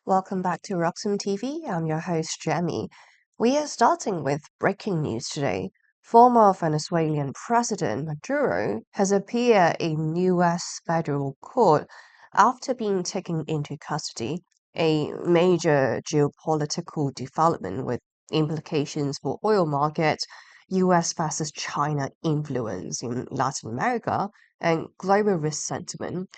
Welcome back to RoxomTV. I'm your host, Jamie. We are starting with breaking news today. Former Venezuelan President Maduro has appeared in U.S. federal court after being taken into custody, a major geopolitical development with implications for oil markets, U.S. versus China influence in Latin America, and global risk sentiment.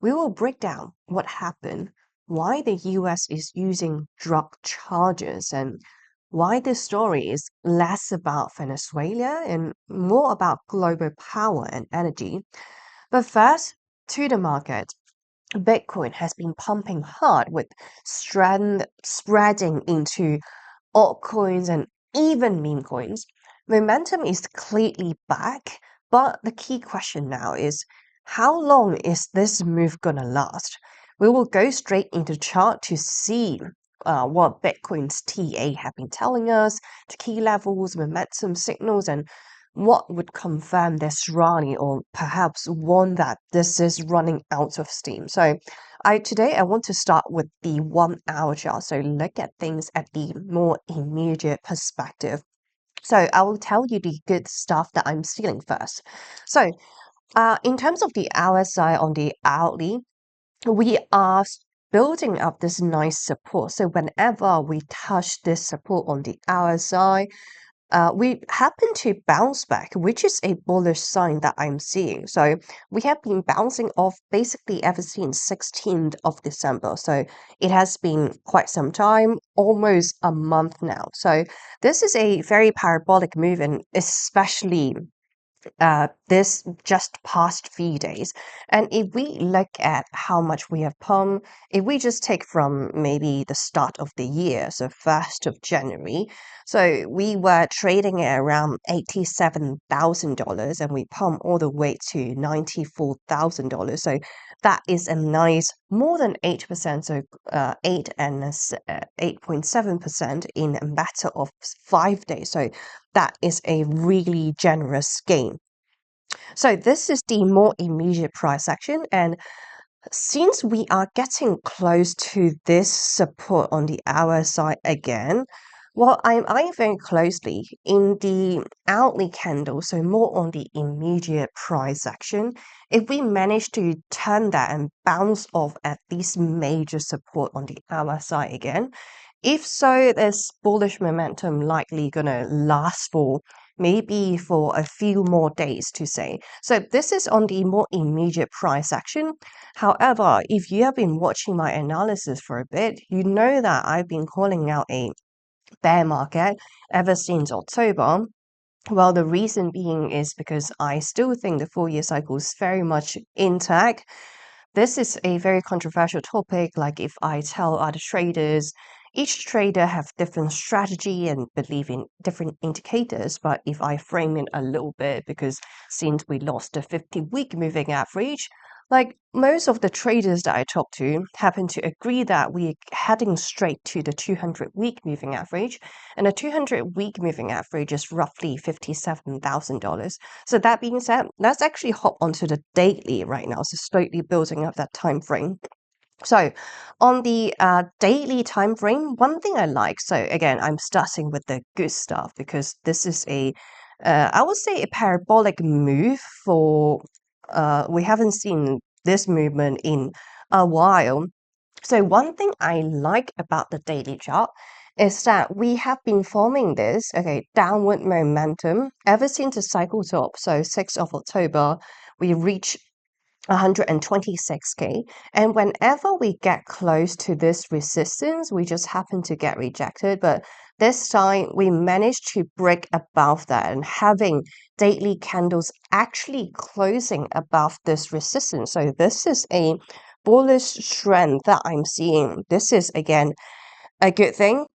We will break down what happened, why the US is using drug charges, and why this story is less about Venezuela and more about global power and energy. But first, to the market. Bitcoin has been pumping hard with strength spreading into altcoins and even meme coins. Momentum is clearly back, but the key question now is how long is this move gonna last? We will go straight into chart to see what Bitcoin's TA have been telling us, the key levels, momentum signals, and what would confirm this rally or perhaps warn that this is running out of steam. So today I want to start with the 1 hour chart. So look at things at the more immediate perspective. So I will tell you the good stuff that I'm stealing first. So in terms of the RSI on the hourly, we are building up this nice support. So whenever we touch this support on the RSI, we happen to bounce back, which is a bullish sign that I'm seeing. So we have been bouncing off basically ever since 16th of December. So it has been quite some time, almost a month now. So this is a very parabolic move, and especially this just past few days. And if we look at how much we have pumped, if we just take from maybe the start of the year, so 1st of January, so we were trading at around $87,000 and we pumped all the way to $94,000. So that is a nice more than 8%, so 8.7% in a matter of 5 days. So that is a really generous gain. So this is the more immediate price action, and since we are getting close to this support on the hour side again, well, I'm eyeing very closely in the hourly candle, so more on the immediate price action. If we manage to turn that and bounce off at this major support on the hour side again, if so, this bullish momentum likely gonna last for maybe for a few more days to say. So this is on the more immediate price action. However, if you have been watching my analysis for a bit, you know that I've been calling out a bear market ever since October. Well, the reason being is because I still think the 4 year cycle is very much intact. This is a very controversial topic. Like if I tell other traders, each trader have different strategy and believe in different indicators. But if I frame it a little bit, because since we lost the 50-week moving average, like most of the traders that I talk to happen to agree that we're heading straight to the 200-week moving average, and the 200-week moving average is roughly $57,000. So that being said, let's actually hop onto the daily right now. So slowly building up that time frame. So on the daily time frame, one thing I like, so again, I'm starting with the good stuff because this is I would say a parabolic move for, we haven't seen this movement in a while. So one thing I like about the daily chart is that we have been forming this, downward momentum ever since the cycle top. So 6th of October, we reached 126K. And whenever we get close to this resistance, we just happen to get rejected. But this time we managed to break above that and having daily candles actually closing above this resistance. So this is a bullish trend that I'm seeing. This is again a good thing.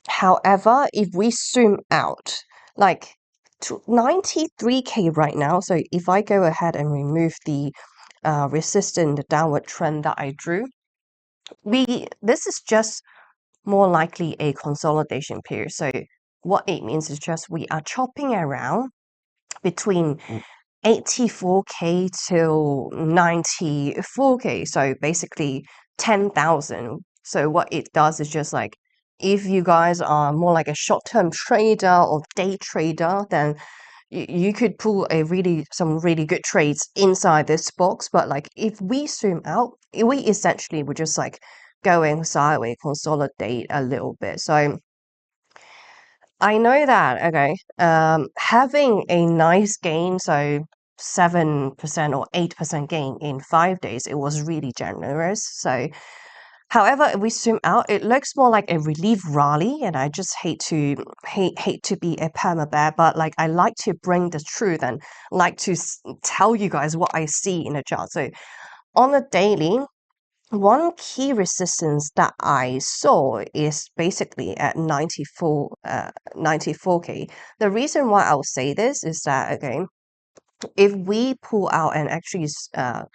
However, if we zoom out, like 93K right now, so if I go ahead and remove the resistance, the downward trend that I drew, this is just more likely a consolidation period. So what it means is just we are chopping around between 84K till 94K. So basically 10,000 So what it does is just like, if you guys are more like a short-term trader or day trader, then you could pull some really good trades inside this box. But like if we zoom out, we essentially would just like going sideways, consolidate a little bit. So I know that, okay, having a nice gain, so 7% or 8% gain in 5 days, it was really generous. So however, if we zoom out, it looks more like a relief rally, and I just hate to be a perma bear, but like I like to bring the truth and like to tell you guys what I see in the chart. So on a daily, one key resistance that I saw is basically at 94K. The reason why I'll say this is that, okay, if we pull out and actually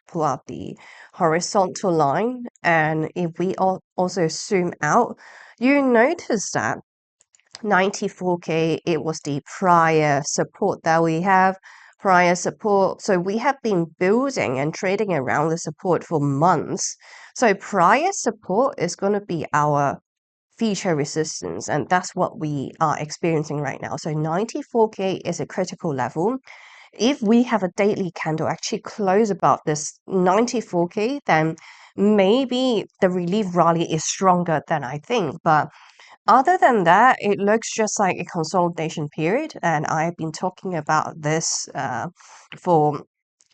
pull out the horizontal line, and if we also zoom out, you notice that 94K, it was the prior support that we have, prior support. So we have been building and trading around the support for months. So prior support is going to be our future resistance, and that's what we are experiencing right now. So 94K is a critical level. If we have a daily candle actually close above this 94K, then maybe the relief rally is stronger than I think. But other than that, it looks just like a consolidation period, and I've been talking about this for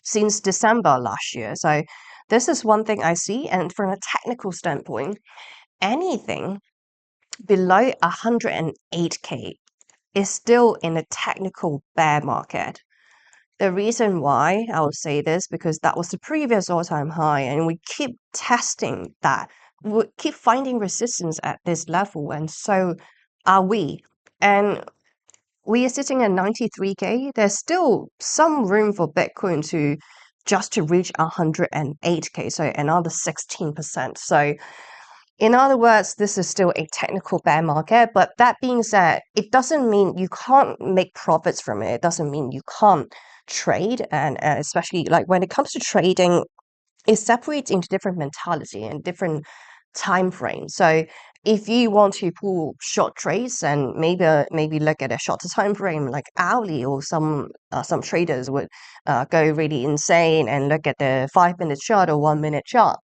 since December last year. So this is one thing I see, and from a technical standpoint, anything below 108K is still in a technical bear market. The reason why I will say this, because that was the previous all-time high, and we keep testing that. We keep finding resistance at this level, and so are we. And we are sitting at 93K. There's still some room for Bitcoin to just to reach 108K, so another 16%. So in other words, this is still a technical bear market, but that being said, it doesn't mean you can't make profits from it. It doesn't mean you can't trade, and especially like when it comes to trading, it separates into different mentality and different time frames. So if you want to pull short trades and maybe look at a shorter time frame like hourly, or some traders would go really insane and look at the 5-minute chart or 1-minute chart.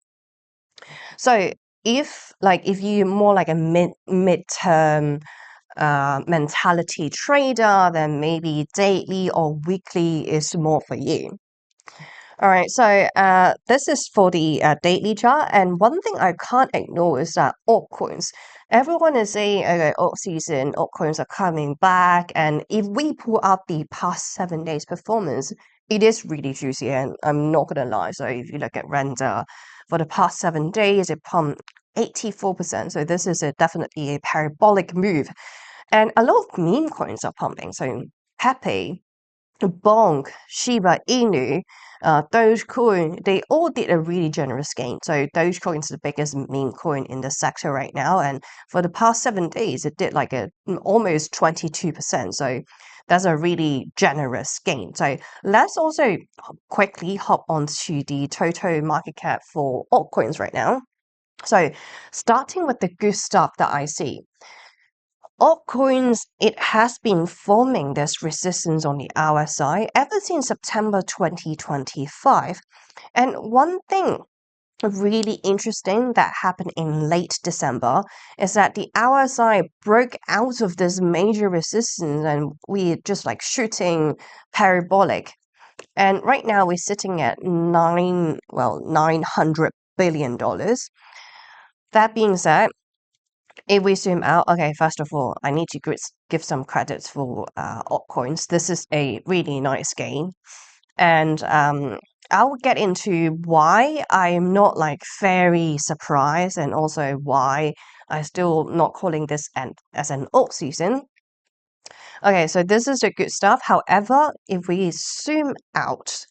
So if you're more like a midterm mentality trader, then maybe daily or weekly is more for you. All right, so this is for the daily chart, and one thing I can't ignore is that altcoins. Everyone is saying, okay, alt season, altcoins are coming back, and if we pull out the past 7 days performance, it is really juicy, and I'm not gonna lie. So if you look at render for the past 7 days, it pumped 84%. So this is definitely a parabolic move, and a lot of meme coins are pumping. So Pepe, Bonk, Shiba Inu, Dogecoin, they all did a really generous gain. So Dogecoin is the biggest meme coin in the sector right now, and for the past 7 days, it did like almost 22%. So that's a really generous gain. So let's also quickly hop onto the total market cap for altcoins right now. So starting with the good stuff that I see. Altcoins, it has been forming this resistance on the RSI ever since September 2025. And one thing really interesting that happened in late December is that the RSI broke out of this major resistance, and we're just like shooting parabolic. And right now we're sitting at $900 billion. That being said, if we zoom out, okay, first of all, I need to give some credits for altcoins. This is a really nice gain. And I'll get into why I'm not like very surprised, and also why I'm still not calling this as an alt season. Okay, so this is the good stuff. However, if we zoom out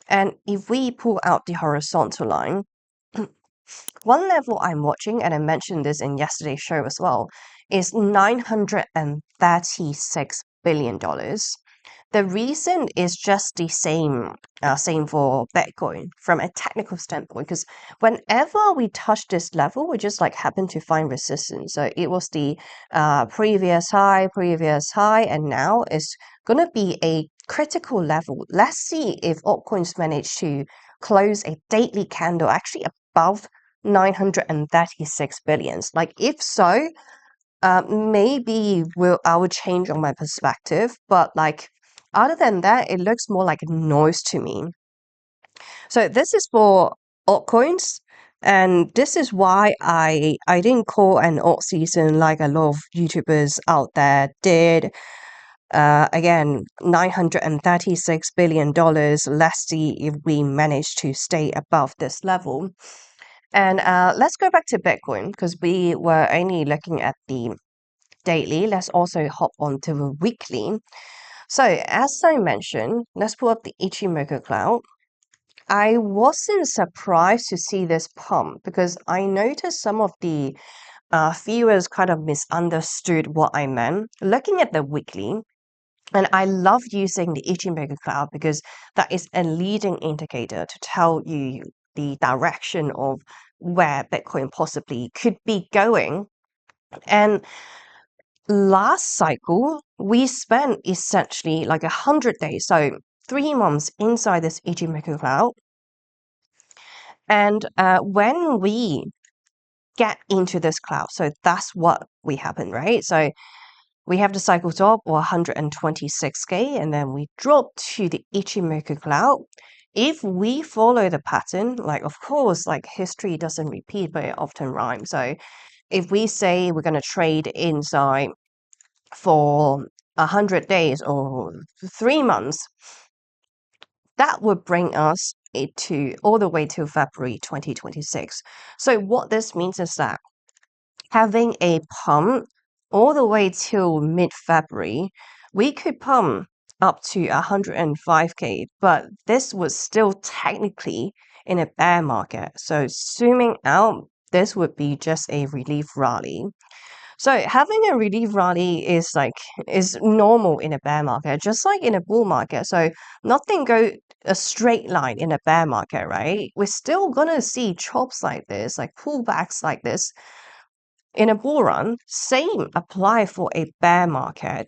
and if we pull out the horizontal line, one level I'm watching, and I mentioned this in yesterday's show as well, is $936 billion. The reason is just the same for Bitcoin from a technical standpoint, because whenever we touch this level, we just like happen to find resistance. So it was the previous high, and now it's gonna be a critical level. Let's see if altcoins manage to close a daily candle actually above 936 billions. Like if so, maybe I will change on my perspective, but like other than that, it looks more like noise to me. So this is for altcoins, and this is why I didn't call an alt season like a lot of YouTubers out there did. Again, $936 billion. Let's see if we manage to stay above this level. And let's go back to Bitcoin because we were only looking at the daily. Let's also hop on to the weekly. So as I mentioned, let's pull up the Ichimoku cloud. I wasn't surprised to see this pump because I noticed some of the viewers kind of misunderstood what I meant. Looking at the weekly, and I love using the Ichimoku cloud because that is a leading indicator to tell you the direction of where Bitcoin possibly could be going. And last cycle, we spent essentially like 100 days, so 3 months inside this Ichimoku cloud. And when we get into this cloud, so that's what we happen, right? So we have the cycle top or 126K, and then we drop to the Ichimoku cloud. If we follow the pattern, like of course, like history doesn't repeat, but it often rhymes. So if we say we're going to trade inside for 100 days or 3 months, that would bring us to all the way to February 2026. So what this means is that having a pump all the way till mid-February, we could pump up to 105K, but this was still technically in a bear market. So zooming out, this would be just a relief rally. So having a relief rally is normal in a bear market, just like in a bull market. So nothing go a straight line in a bear market, right? We're still gonna see chops like this, like pullbacks like this in a bull run. Same apply for a bear market.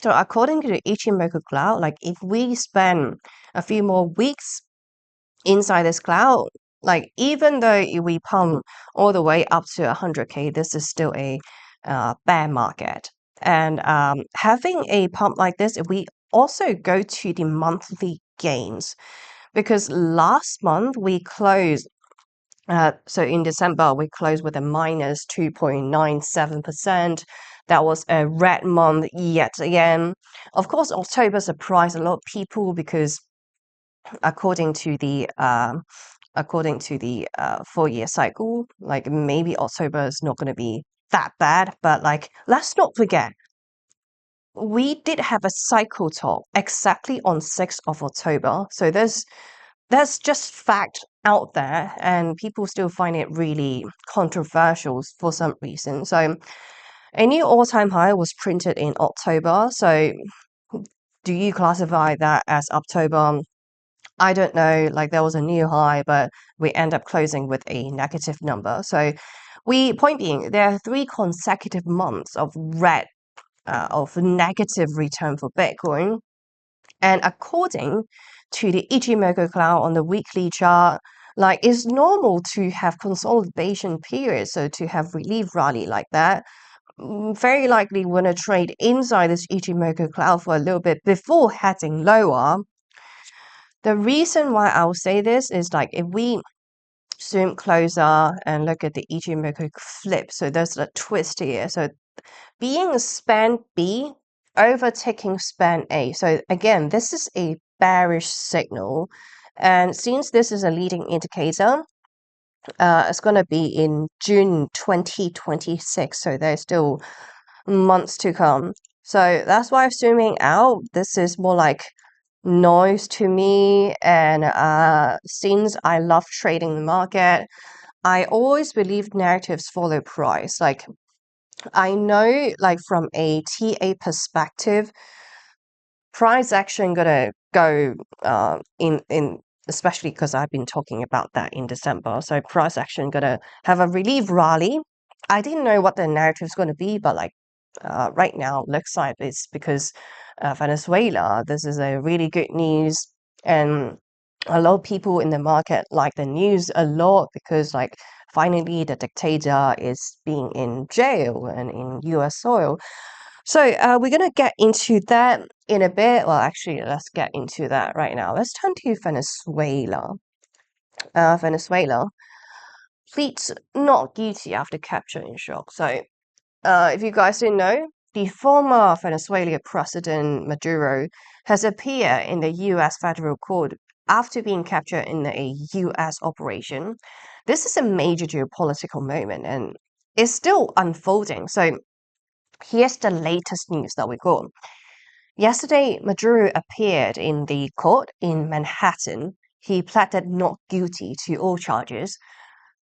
So according to the Ichimoku cloud, like if we spend a few more weeks inside this cloud, like even though we pump all the way up to 100K, this is still a bear market. And having a pump like this, if we also go to the monthly gains, because last month we closed, so in December we closed with a minus 2.97%. That was a red month yet again. Of course, October surprised a lot of people because according to the 4-year cycle, like maybe October is not going to be that bad, but like let's not forget we did have a cycle top exactly on 6th of October. So there's just fact out there, and people still find it really controversial for some reason. So a new all-time high was printed in October. So do you classify that as October? I don't know, like there was a new high, but we end up closing with a negative number. So point being, there are 3 consecutive months of negative return for Bitcoin. And according to the Ichimoku cloud on the weekly chart, like it's normal to have consolidation periods, so to have relief rally like that. Very likely we're going to trade inside this Ichimoku cloud for a little bit before heading lower. The reason why I'll say this is like if we zoom closer and look at the Ichimoku flip, so there's a twist here. So being span B overtaking span A. So again, this is a bearish signal. And since this is a leading indicator, it's going to be in June 2026. So there's still months to come. So that's why I'm zooming out. This is more like noise to me. And since I love trading the market, I always believe narratives follow price. Like I know, like from a TA perspective, price action gonna go in especially because I've been talking about that in December. So price action gonna have a relief rally. I didn't know what the narrative is gonna be, but like right now looks like it's because Venezuela. This is a really good news, and a lot of people in the market like the news a lot because like finally the dictator is being in jail and in US soil. So we're going to get into that in a bit. Well, actually, let's get into that right now. Let's turn to Venezuela. Venezuela pleads not guilty after capture in shock. So if you guys didn't know, the former Venezuelan President Maduro has appeared in the U.S. federal court after being captured in a U.S. operation. This is a major geopolitical moment and it's still unfolding. So here's the latest news that we got. Yesterday, Maduro appeared in the court in Manhattan. He pleaded not guilty to all charges.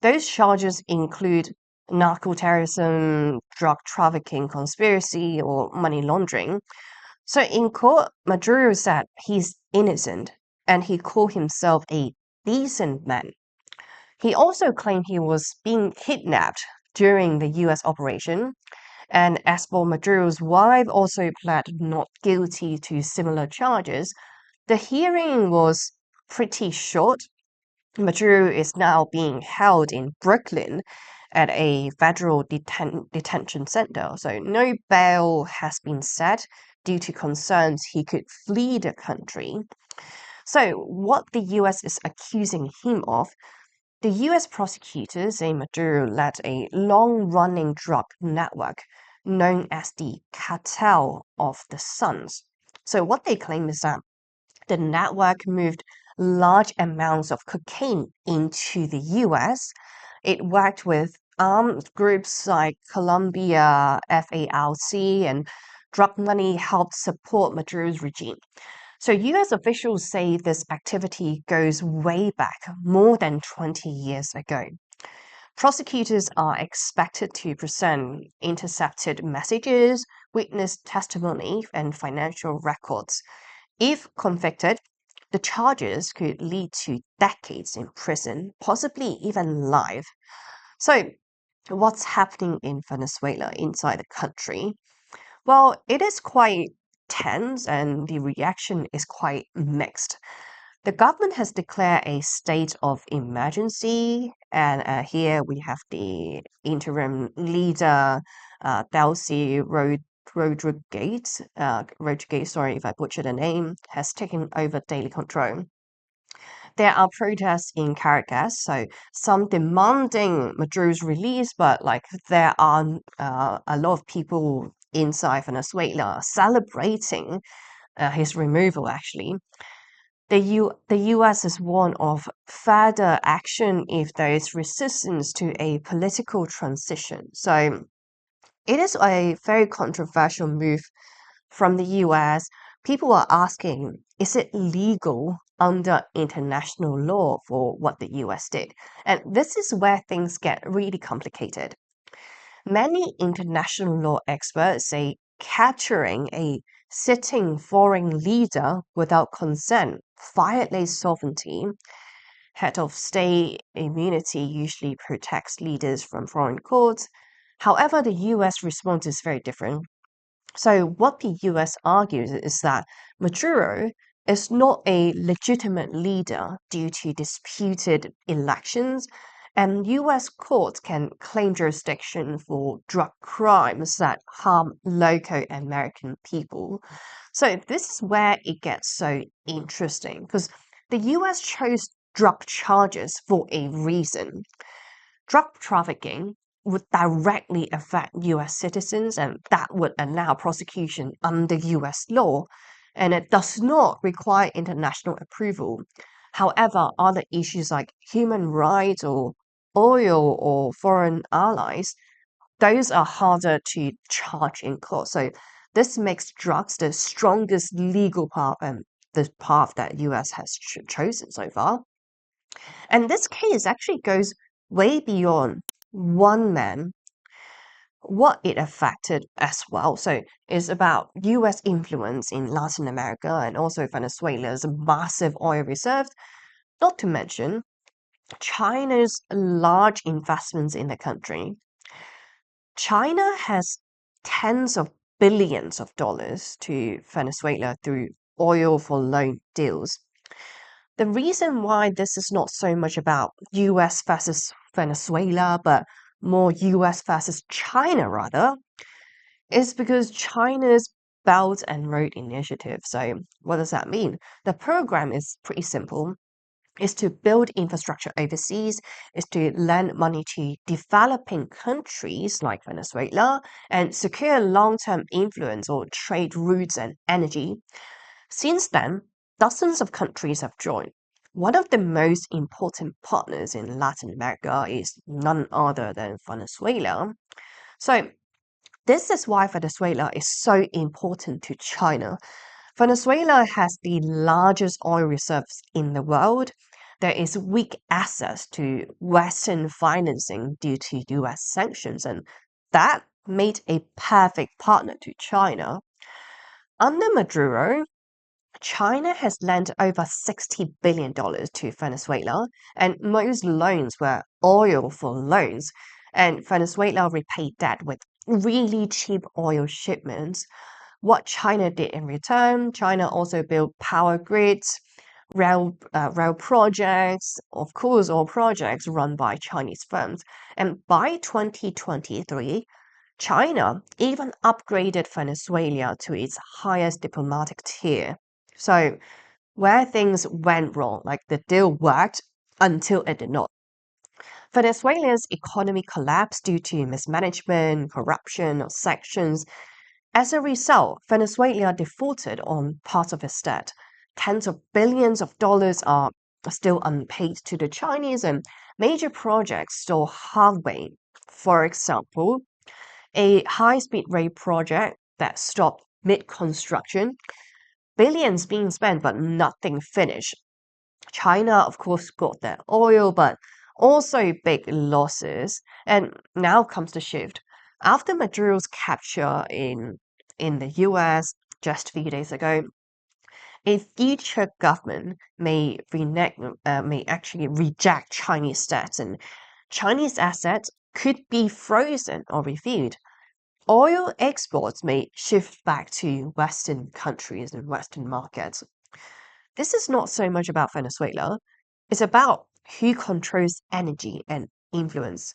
Those charges include narco-terrorism, drug trafficking, conspiracy, or money laundering. So in court, Maduro said he's innocent and he called himself a decent man. He also claimed he was being kidnapped during the US operation. And as for Maduro's wife, also pled not guilty to similar charges. The hearing was pretty short. Maduro is now being held in Brooklyn at a federal detention center. So no bail has been set due to concerns he could flee the country. So what the US is accusing him of, the US prosecutors say Maduro led a long-running drug network known as the Cartel of the Suns. So what they claim is that the network moved large amounts of cocaine into the US. It worked with armed groups like Colombia, FALC, and drug money helped support Maduro's regime. So US officials say this activity goes way back, more than 20 years ago. Prosecutors are expected to present intercepted messages, witness testimony, and financial records. If convicted, the charges could lead to decades in prison, possibly even life. So, what's happening in Venezuela inside the country? Well, it is quite tense and the reaction is quite mixed. The government has declared a state of emergency, and here we have the interim leader, Delcy Rodriguez, sorry if I butchered the name, has taken over daily control. There are protests in Caracas, so some demanding Maduro's release, but like there are a lot of people inside Venezuela celebrating his removal actually. The US has warned of further action if there is resistance to a political transition. So it is a very controversial move from the US. People are asking, is it legal under international law for what the US did? And this is where things get really complicated. Many international law experts say capturing a sitting foreign leader without consent violates sovereignty. Head of state immunity usually protects leaders from foreign courts. However, the US response is very different. So, what the US argues is that Maduro is not a legitimate leader due to disputed elections, and US courts can claim jurisdiction for drug crimes that harm local American people. So, this is where it gets so interesting because the US chose drug charges for a reason. Drug trafficking would directly affect US citizens, and that would allow prosecution under US law, and it does not require international approval. However, other issues like human rights or oil or foreign allies, those are harder to charge in court. So this makes drugs the strongest legal path and the path that US has chosen so far. And this case actually goes way beyond one man. what it affected as well. So it's about US influence in Latin America and also Venezuela's massive oil reserves, not to mention China's large investments in the country. China has tens of billions of dollars to Venezuela through oil for loan deals. The reason why this is not so much about US versus Venezuela, but more US versus China rather, is because China's Belt and Road Initiative. So, what does that mean? The program is pretty simple. Is to build infrastructure overseas, is to lend money to developing countries like Venezuela and secure long-term influence or trade routes and energy. Since then, dozens of countries have joined. One of the most important partners in Latin America is none other than Venezuela. So, this is why Venezuela is so important to China. Venezuela has the largest oil reserves in the world. There is weak access to Western financing due to US sanctions, and that made a perfect partner to China. Under Maduro, China has lent over $60 billion to Venezuela, and most loans were oil for loans. And Venezuela repaid that with really cheap oil shipments. What China did in return, China also built power grids, rail projects, of course, all projects run by Chinese firms. And by 2023, China even upgraded Venezuela to its highest diplomatic tier. So, where things went wrong, like the deal worked until it did not. Venezuela's economy collapsed due to mismanagement, corruption, or sanctions. As a result, Venezuela defaulted on part of its debt. Tens of billions of dollars are still unpaid to the Chinese, and major projects stall halfway. For example, a high-speed rail project that stopped mid-construction, billions being spent but nothing finished. China, of course, got their oil, but also big losses. And now comes the shift. After Maduro's capture in the US just a few days ago, a future government may actually reject Chinese debts, and Chinese assets could be frozen or reviewed. Oil exports may shift back to Western countries and Western markets. This is not so much about Venezuela, it's about who controls energy and influence.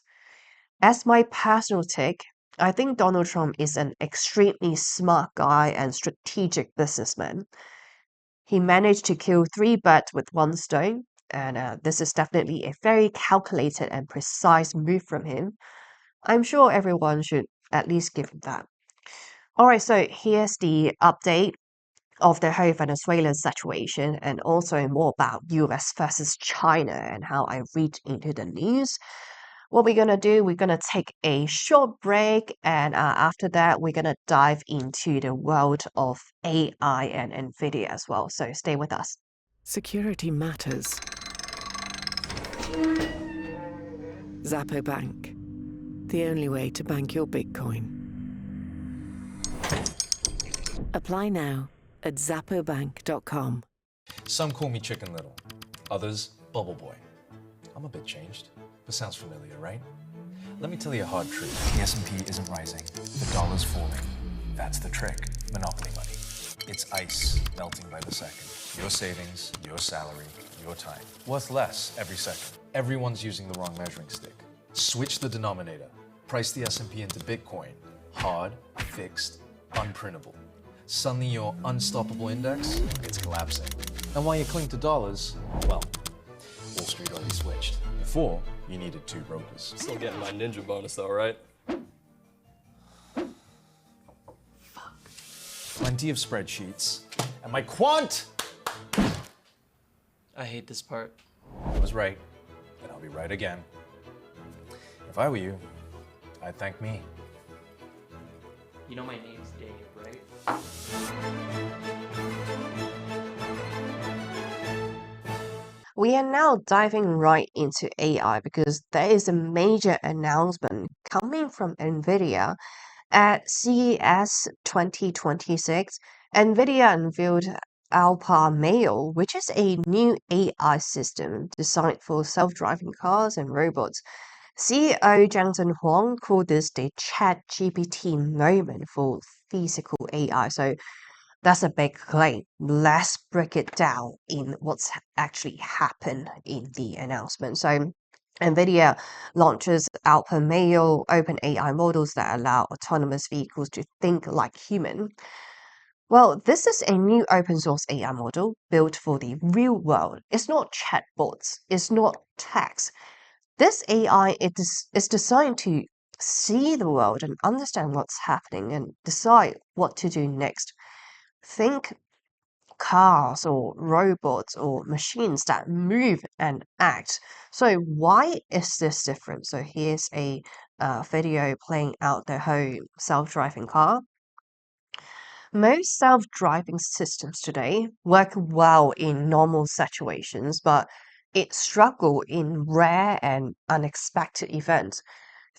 As my personal take, I think Donald Trump is an extremely smart guy and strategic businessman. He managed to kill three birds with one stone, and this is definitely a very calculated and precise move from him. I'm sure everyone should at least give him that. All right, so here's the update of the whole Venezuela situation and also more about US versus China and how I read into the news. What we're going to do, we're going to take a short break, and after that, we're going to dive into the world of AI and Nvidia as well. So stay with us. Security matters. Zappo Bank, the only way to bank your Bitcoin. Apply now at zappobank.com. Some call me Chicken Little, others Bubble Boy. I'm a bit changed, but sounds familiar, right? Let me tell you a hard truth. The S&P isn't rising, the dollar's falling. That's the trick, monopoly money. It's ice melting by the second. Your savings, your salary, your time. Worth less every second. Everyone's using the wrong measuring stick. Switch the denominator. Price the S&P into Bitcoin. Hard, fixed, unprintable. Suddenly your unstoppable index, it's collapsing. And while you cling to dollars, well, Wall Street already switched. Before, you needed two brokers. Still getting my ninja bonus though, right? Fuck. Plenty of spreadsheets. And my quant! I hate this part. I was right, and I'll be right again. If I were you, I'd thank me. You know my name's Dave, right? We are now diving right into AI because there is a major announcement coming from Nvidia at CES 2026. Nvidia unveiled Alpha Mail, which is a new AI system designed for self-driving cars and robots. CEO Jensen Huang called this the ChatGPT moment for physical AI. So that's a big claim. Let's break it down in what's actually happened in the announcement. So, NVIDIA launches Alpha Mail open AI models that allow autonomous vehicles to think like human. Well, this is a new open source AI model built for the real world. It's not chatbots, it's not text. This AI is designed to see the world and understand what's happening and decide what to do next. Think cars or robots or machines that move and act. So why is this different? So here's a video playing out the whole self-driving car. Most self-driving systems today work well in normal situations, but it struggle in rare and unexpected events.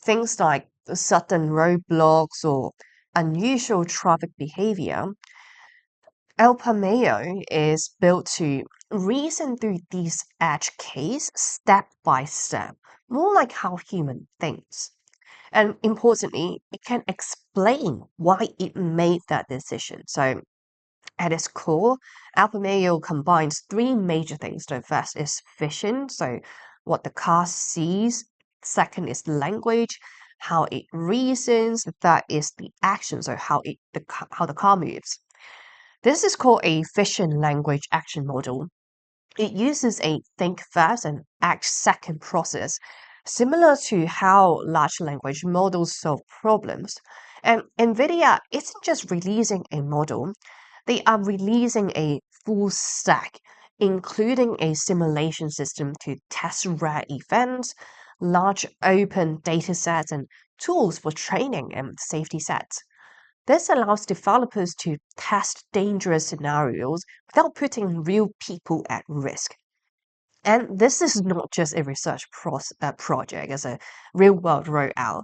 Things like sudden roadblocks or unusual traffic behavior. El Pameo is built to reason through these edge cases step by step, more like how human thinks. And importantly, it can explain why it made that decision. So at its core, Alpamayo combines three major things. The first is vision, so what the car sees. Second is language, how it reasons. The third is the action, so how the car moves. This is called a vision language action model. It uses a think first and act second process, similar to how large language models solve problems. And NVIDIA isn't just releasing a model, they are releasing a full stack, including a simulation system to test rare events, large open datasets, and tools for training and safety sets. This allows developers to test dangerous scenarios without putting real people at risk. And this is not just a research project, it's a real world rollout.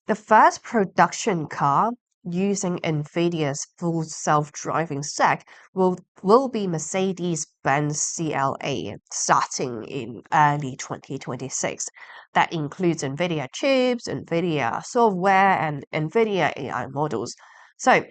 The first production car using NVIDIA's full self-driving stack will be Mercedes-Benz CLA starting in early 2026. That includes NVIDIA chips, NVIDIA software, and NVIDIA AI models. So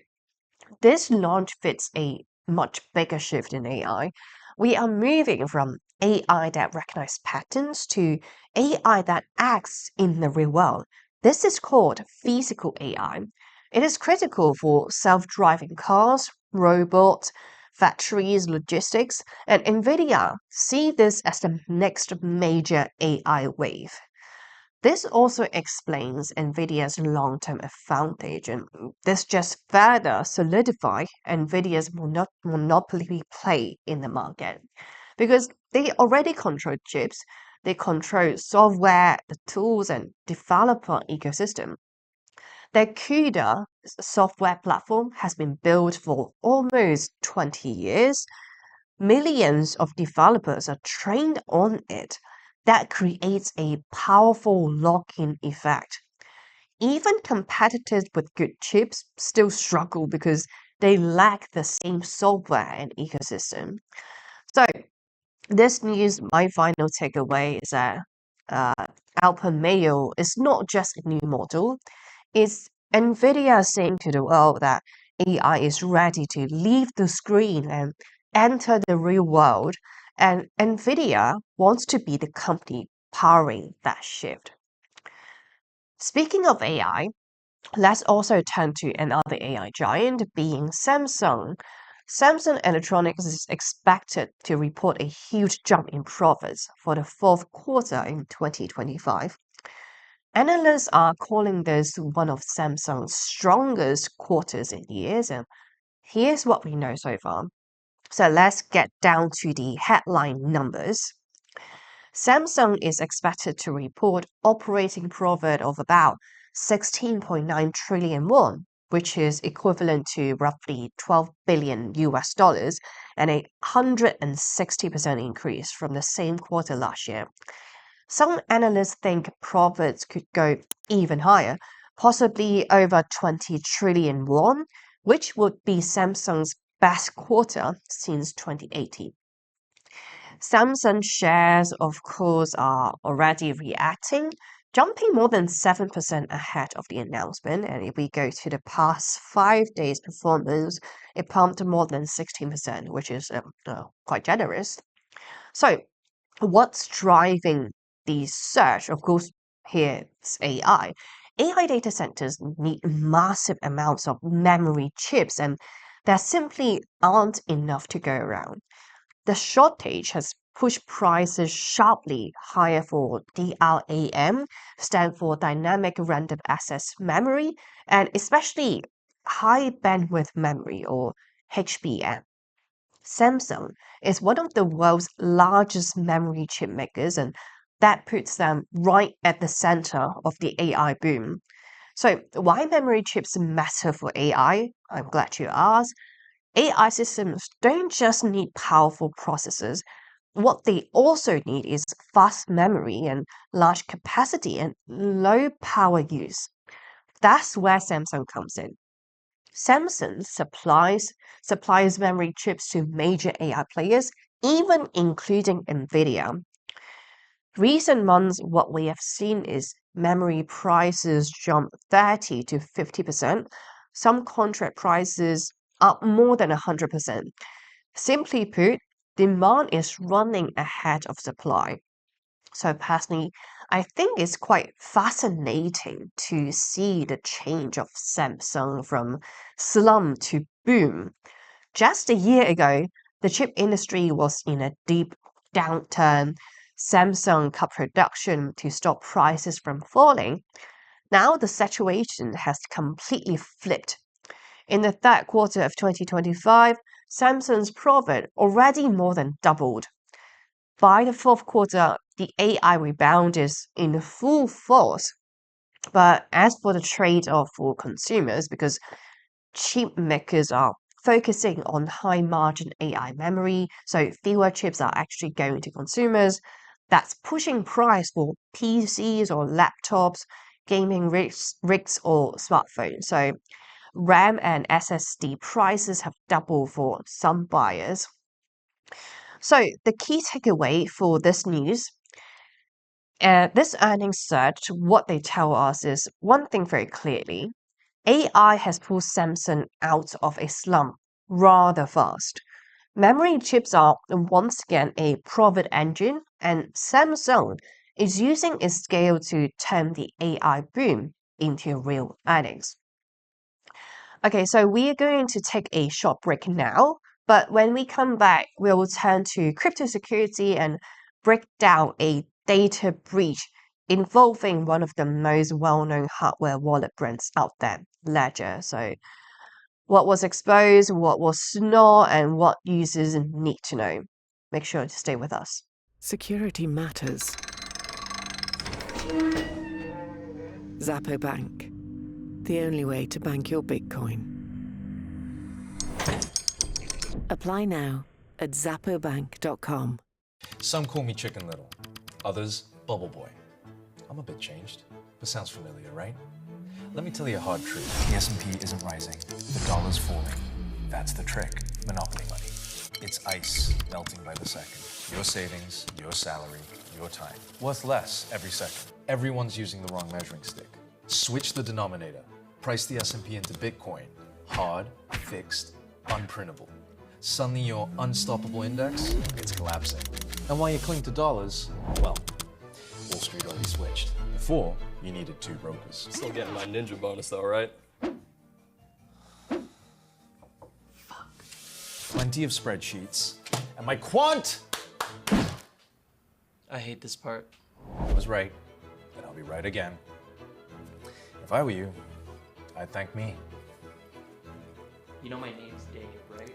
this launch fits a much bigger shift in AI. We are moving from AI that recognizes patterns to AI that acts in the real world. This is called physical AI. It is critical for self-driving cars, robots, factories, logistics, and NVIDIA see this as the next major AI wave. This also explains NVIDIA's long-term advantage, and this just further solidifies NVIDIA's monopoly play in the market. Because they already control chips, they control software, the tools, and developer ecosystem. Their CUDA software platform has been built for almost 20 years. Millions of developers are trained on it. That creates a powerful lock-in effect. Even competitors with good chips still struggle because they lack the same software and ecosystem. So, this news, my final takeaway is that uh, Alpha Mail is not just a new model, it's NVIDIA saying to the world that AI is ready to leave the screen and enter the real world, and NVIDIA wants to be the company powering that shift. Speaking of AI, let's also turn to another AI giant, being Samsung. Samsung Electronics is expected to report a huge jump in profits for the fourth quarter in 2025. Analysts are calling this one of Samsung's strongest quarters in years, and here's what we know so far. So let's get down to the headline numbers. Samsung is expected to report operating profit of about 16.9 trillion won, which is equivalent to roughly 12 billion US dollars, and a 160% increase from the same quarter last year. Some analysts think profits could go even higher, possibly over 20 trillion won, which would be Samsung's best quarter since 2018. Samsung shares, of course, are already reacting, jumping more than 7% ahead of the announcement. And if we go to the past 5 days' performance, it pumped more than 16%, which is quite generous. So, what's driving the surge? Of course, here's AI. AI data centers need massive amounts of memory chips, and there simply aren't enough to go around. The shortage has pushed prices sharply higher for DRAM, stand for dynamic random access memory, and especially high bandwidth memory or HBM. Samsung is one of the world's largest memory chip makers, and that puts them right at the center of the AI boom. So, why memory chips matter for AI? I'm glad you asked. AI systems don't just need powerful processors. What they also need is fast memory and large capacity and low power use. That's where Samsung comes in. Samsung supplies memory chips to major AI players, even including Nvidia. Recent months, what we have seen is memory prices jump 30 to 50%. Some contract prices up more than 100%. Simply put, demand is running ahead of supply. So personally, I think it's quite fascinating to see the change of Samsung from slump to boom. Just a year ago, the chip industry was in a deep downturn. Samsung cut production to stop prices from falling. Now the situation has completely flipped. In the third quarter of 2025, Samsung's profit already more than doubled. By the fourth quarter, the AI rebound is in full force. But as for the trade-off for consumers, because chip makers are focusing on high margin AI memory, so fewer chips are actually going to consumers, that's pushing price for PCs or laptops, gaming rigs or smartphones. So RAM and SSD prices have doubled for some buyers. So the key takeaway for this news, this earnings surge, what they tell us is one thing very clearly. AI has pulled Samsung out of a slump rather fast. Memory chips are once again a profit engine, and Samsung is using its scale to turn the AI boom into real earnings. Okay, so we are going to take a short break now, but when we come back, we'll turn to crypto security and break down a data breach involving one of the most well-known hardware wallet brands out there, Ledger. So what was exposed, what was not, and what users need to know. Make sure to stay with us. Security matters. Zappo Bank. The only way to bank your Bitcoin. Apply now at zappobank.com. Some call me Chicken Little, others Bubble Boy. I'm a bit changed, but sounds familiar, right? Let me tell you a hard truth. The S&P isn't rising, the dollar's falling. That's the trick, monopoly money. It's ice melting by the second. Your savings, your salary, your time. Worth less every second. Everyone's using the wrong measuring stick. Switch the denominator. Price the S&P into Bitcoin. Hard, fixed, unprintable. Suddenly your unstoppable index, it's collapsing. And while you cling to dollars, well, Wall Street already switched. Before, you needed 2 brokers. Still getting my ninja bonus though, right? Plenty of spreadsheets. And my quant! I hate this part. I was right, and I'll be right again. If I were you, I'd thank me. You know my name's Dave, right?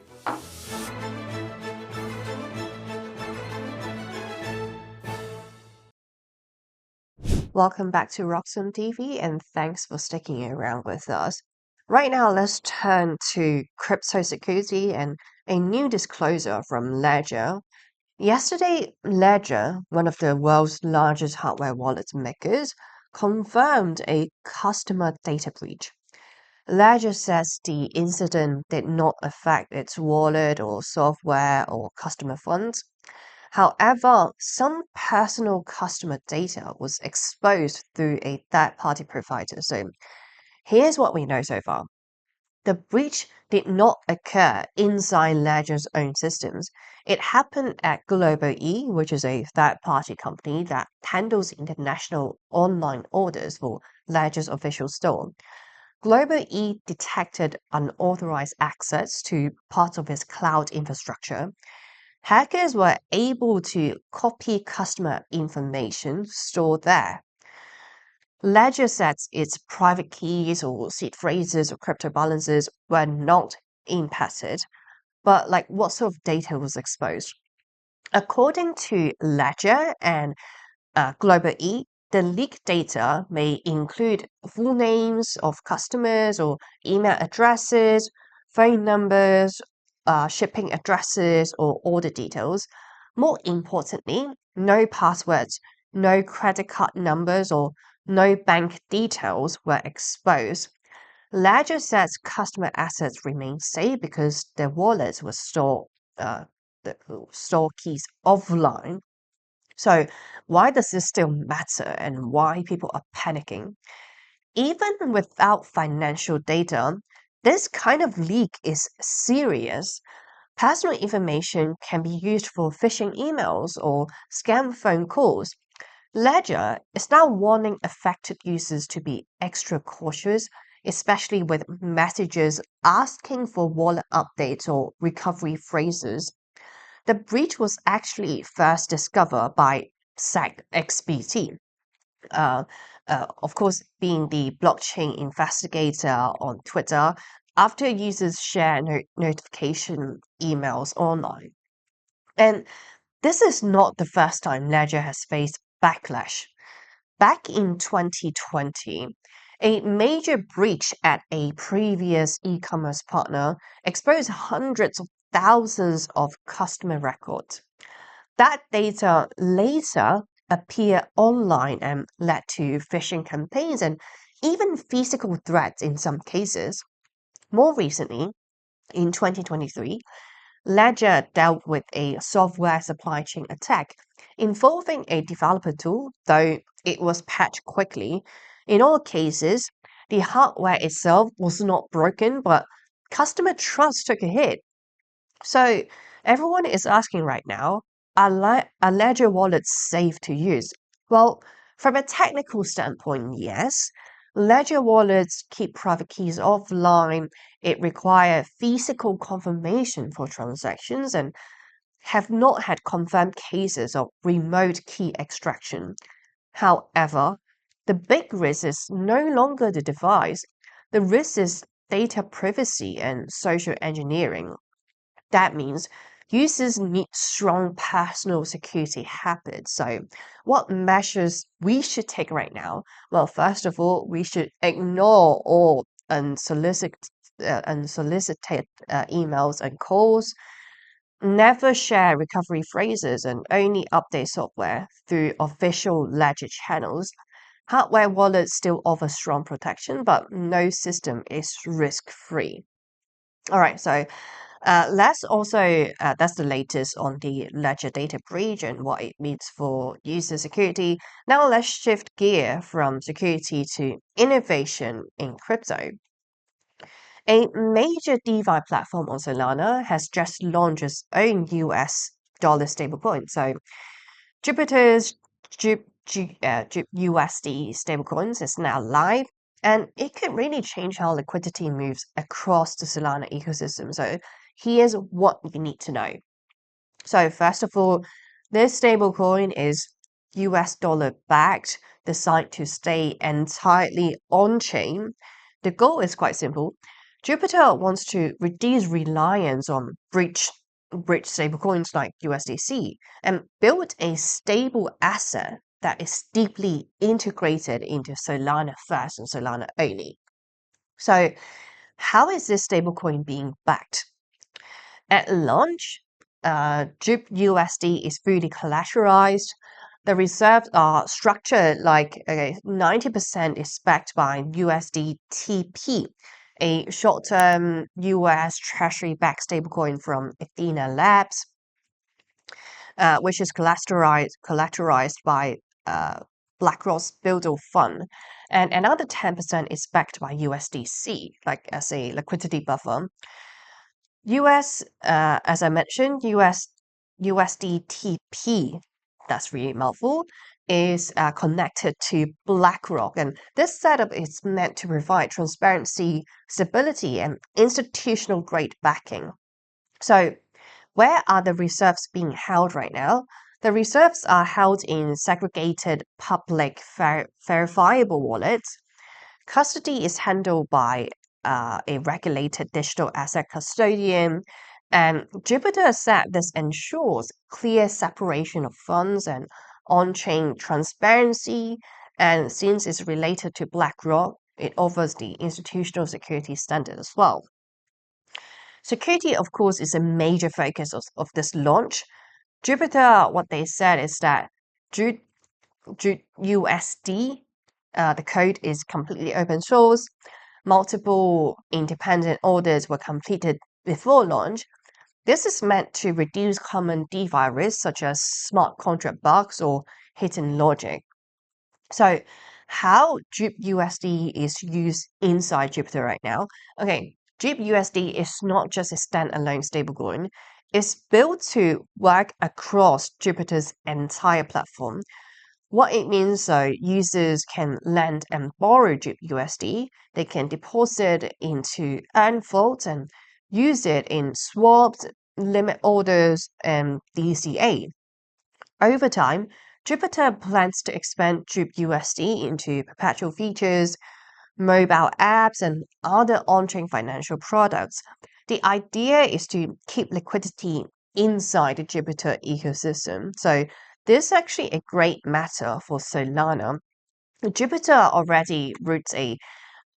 Welcome back to RoxomTV, and thanks for sticking around with us. Right now, let's turn to crypto security and a new disclosure from Ledger. Yesterday, Ledger, one of the world's largest hardware wallet makers, confirmed a customer data breach. Ledger says the incident did not affect its wallet or software or customer funds. However, some personal customer data was exposed through a third-party provider. So here's what we know so far. The breach did not occur inside Ledger's own systems. It happened at Global E, which is a third-party company that handles international online orders for Ledger's official store. Global E detected unauthorized access to parts of its cloud infrastructure. Hackers were able to copy customer information stored there. Ledger says its private keys or seed phrases or crypto balances were not impacted, but like what sort of data was exposed? According to Ledger and Global E, the leaked data may include full names of customers or email addresses, phone numbers, shipping addresses, or order details. More importantly, no passwords, no credit card numbers, or no bank details were exposed. Ledger says customer assets remain safe because their wallets were the store keys offline. So, why does this still matter and why people are panicking? Even without financial data, this kind of leak is serious. Personal information can be used for phishing emails or scam phone calls. Ledger is now warning affected users to be extra cautious, especially with messages asking for wallet updates or recovery phrases. The breach was actually first discovered by SecXBT, uh, of course, being the blockchain investigator on Twitter, after users share notification emails online. And this is not the first time Ledger has faced backlash. Back in 2020, a major breach at a previous e-commerce partner exposed hundreds of thousands of customer records. That data later appeared online and led to phishing campaigns and even physical threats in some cases. More recently, in 2023, Ledger dealt with a software supply chain attack involving a developer tool, though it was patched quickly. In all cases, the hardware itself was not broken, but customer trust took a hit. So everyone is asking right now, are Ledger wallets safe to use? Well, from a technical standpoint, yes. Ledger wallets keep private keys offline. It requires physical confirmation for transactions and have not had confirmed cases of remote key extraction. However, the big risk is no longer the device. The risk is data privacy and social engineering. That means users need strong personal security habits. So, what measures we should take right now? Well, first of all, we should ignore all unsolicited emails and calls. Never share recovery phrases and only update software through official Ledger channels. Hardware wallets still offer strong protection, but no system is risk-free. All right, so that's the latest on the Ledger data breach and what it means for user security. Now let's shift gear from security to innovation in crypto. A major DeFi platform on Solana has just launched its own US dollar stablecoin. So Jupiter's USD stablecoins is now live, and it could really change how liquidity moves across the Solana ecosystem. So here's what you need to know. So first of all, this stablecoin is US dollar backed, designed to stay entirely on chain. The goal is quite simple. Jupiter wants to reduce reliance on bridge stablecoins like USDC and build a stable asset that is deeply integrated into Solana first and Solana only. So, how is this stablecoin being backed? At launch, GBP/USD is fully collateralized. The reserves are structured like 90% is backed by USDTP, a short-term US Treasury-backed stablecoin from Athena Labs, which is collateralized by BlackRock's Builder Fund. And another 10% is backed by USDC, like as a liquidity buffer. As I mentioned, USDTP, that's really mouthful, is connected to BlackRock. And this setup is meant to provide transparency, stability, and institutional grade backing. So, where are the reserves being held right now? The reserves are held in segregated public verifiable wallets. Custody is handled by a regulated digital asset custodian. And Jupiter said this ensures clear separation of funds and on-chain transparency. And since it's related to BlackRock, it offers the institutional security standard as well. Security, of course, is a major focus of this launch. Jupiter, what they said is that USD, the code is completely open source. Multiple independent audits were completed before launch. This is meant to reduce common DeFi risks such as smart contract bugs or hidden logic. So, how GBP/USD is used inside Jupiter right now? Okay, GBP/USD is not just a standalone stablecoin. It's built to work across Jupiter's entire platform. What it means, though, users can lend and borrow GBP/USD. They can deposit into earn vaults and use it in swaps, limit orders, and DCA. Over time, Jupiter plans to expand GBP/USD into perpetual features, mobile apps, and other on-chain financial products. The idea is to keep liquidity inside the Jupiter ecosystem. So this is actually a great matter for Solana. Jupiter already routes a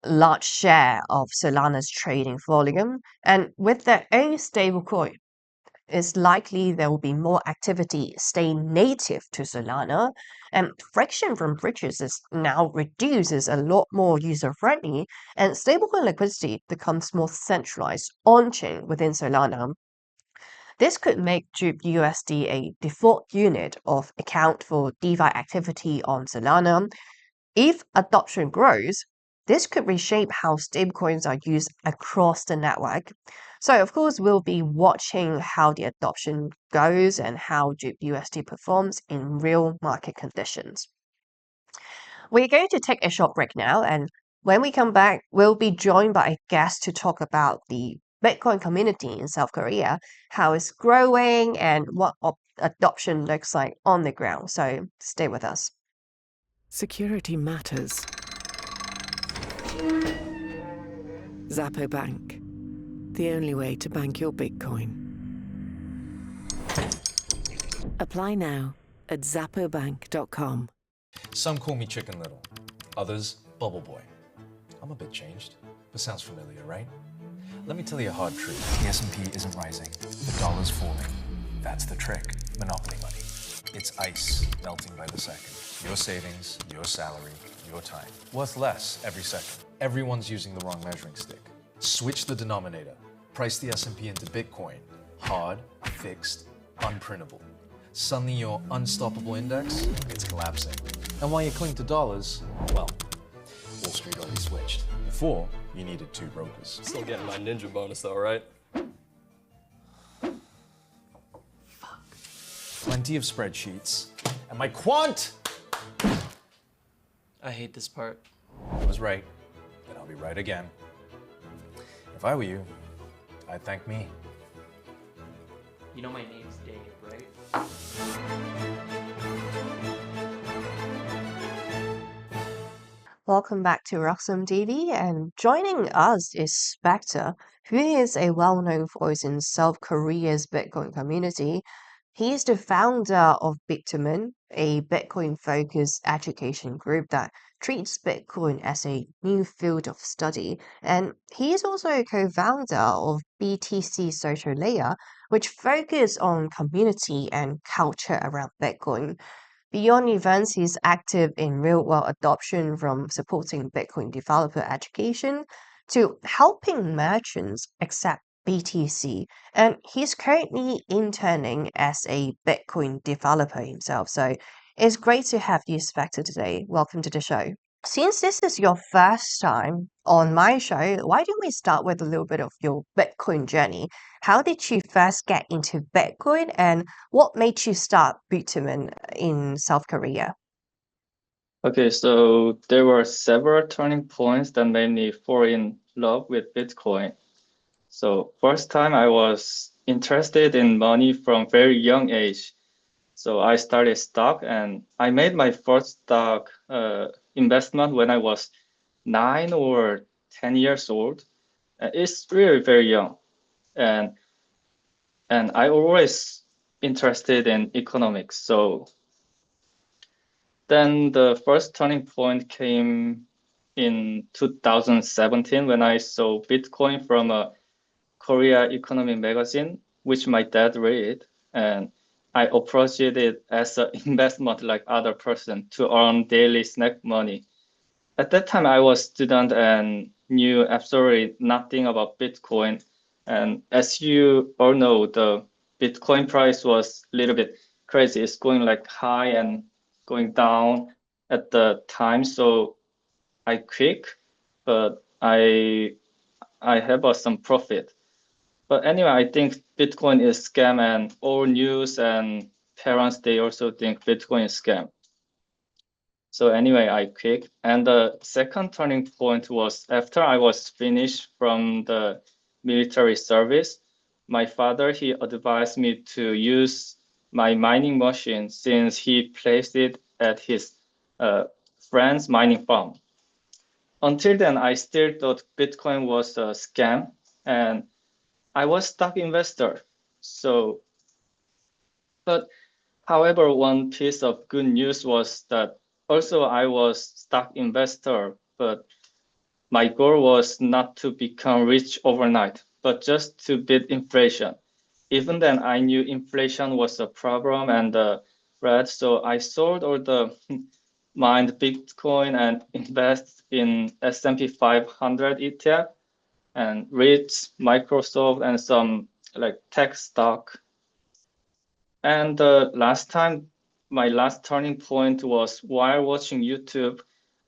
large share of Solana's trading volume, and with their own stablecoin, it's likely there will be more activity staying native to Solana, and friction from bridges is now reduces a lot more user-friendly, and stablecoin liquidity becomes more centralized on-chain within Solana. This could make GBP/USD a default unit of account for DeFi activity on Solana. If adoption grows, this could reshape how stablecoins are used across the network. So, of course, we'll be watching how the adoption goes and how GBP/USD performs in real market conditions. We're going to take a short break now, and when we come back, we'll be joined by a guest to talk about the Bitcoin community in South Korea, how it's growing, and what adoption looks like on the ground. So, stay with us. Security matters. Zappo Bank, the only way to bank your Bitcoin. Apply now at zappobank.com. Some call me Chicken Little, others Bubble Boy. I'm a bit changed, but sounds familiar, right? Let me tell you a hard truth. The S&P isn't rising, the dollar's falling. That's the trick. Monopoly money. It's ice melting by the second. Your savings, your salary, your time. Worth less every second. Everyone's using the wrong measuring stick. Switch the denominator. Price the S&P into Bitcoin. Hard, fixed, unprintable. Suddenly your unstoppable index, it's collapsing. And while you cling to dollars, well, Wall Street already switched. Before, you needed 2 brokers. Still getting my ninja bonus though, right? Plenty of spreadsheets. And my quant! I hate this part. I was right, and I'll be right again. If I were you, I'd thank me. You know my name's Dave, right? Welcome back to RoxomTV, and joining us is Spectre, who is a well-known voice in South Korea's Bitcoin community. He's the founder of Bitumen, a Bitcoin-focused education group that treats Bitcoin as a new field of study. And he is also a co-founder of BTC Social Layer, which focus on community and culture around Bitcoin. Beyond events, he's active in real-world adoption, from supporting Bitcoin developer education to helping merchants accept BTC. And he's currently interning as a Bitcoin developer himself. So it's great to have you, Spectre, today. Welcome to the show. Since this is your first time on my show, why don't we start with a little bit of your Bitcoin journey? How did you first get into Bitcoin, and what made you start Bitumen in South Korea? Okay, so there were several turning points that made me fall in love with Bitcoin. So first time I was interested in money from very young age. So I started stock and I made my first stock investment when I was 9 or 10 years old. It's really very young. And I always interested in economics. So then the first turning point came in 2017 when I saw Bitcoin from a Korea economy magazine, which my dad read, and I approached it as an investment like other person to earn daily snack money. At that time, I was student and knew absolutely nothing about Bitcoin. And as you all know, the Bitcoin price was a little bit crazy. It's going like high and going down at the time. So I quit, but I have some profit. But anyway, I think Bitcoin is scam, and all news and parents, they also think Bitcoin is scam. So anyway, I quit. And the second turning point was after I was finished from the military service, my father, he advised me to use my mining machine since he placed it at his friend's mining farm. Until then, I still thought Bitcoin was a scam, and I was stock investor. So, but however, one piece of good news was that also I was stock investor, but my goal was not to become rich overnight, but just to beat inflation. Even then, I knew inflation was a problem and the threat, so I sold all the mined Bitcoin and invest in S&P 500 ETF and REITs, Microsoft, and some like tech stock. And the last time, my last turning point was while watching YouTube.